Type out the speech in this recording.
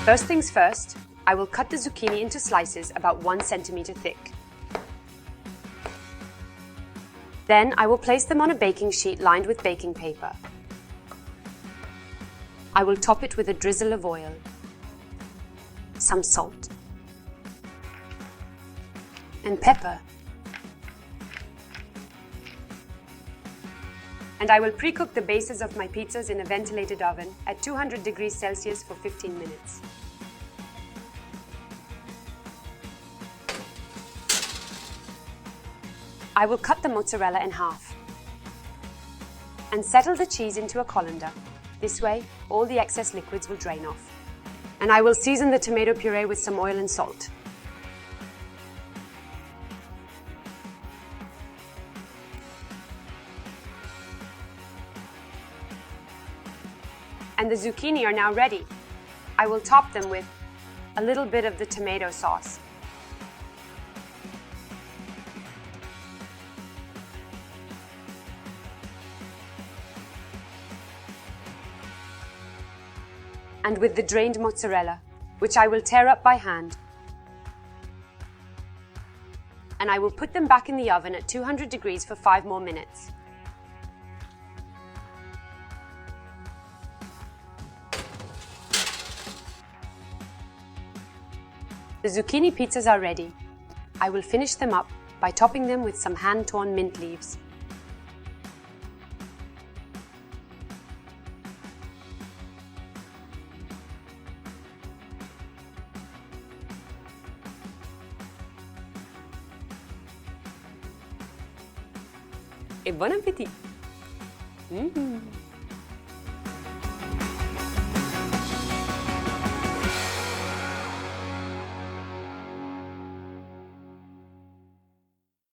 First things first, I will cut the zucchini into slices about 1 centimeter thick. Then I will place them on a baking sheet lined with baking paper. I will top it with a drizzle of oil, some salt, and pepper. And I will pre-cook the bases of my pizzas in a ventilated oven at 200 degrees Celsius for 15 minutes. I will cut the mozzarella in half and settle the cheese into a colander. This way, all the excess liquids will drain off. And I will season the tomato puree with some oil and salt. And the zucchini are now ready. I will top them with a little bit of the tomato sauce. And with the drained mozzarella, which I will tear up by hand. And I will put them back in the oven at 200 degrees for 5 more minutes. The zucchini pizzas are ready. I will finish them up by topping them with some hand-torn mint leaves. Et bon appétit!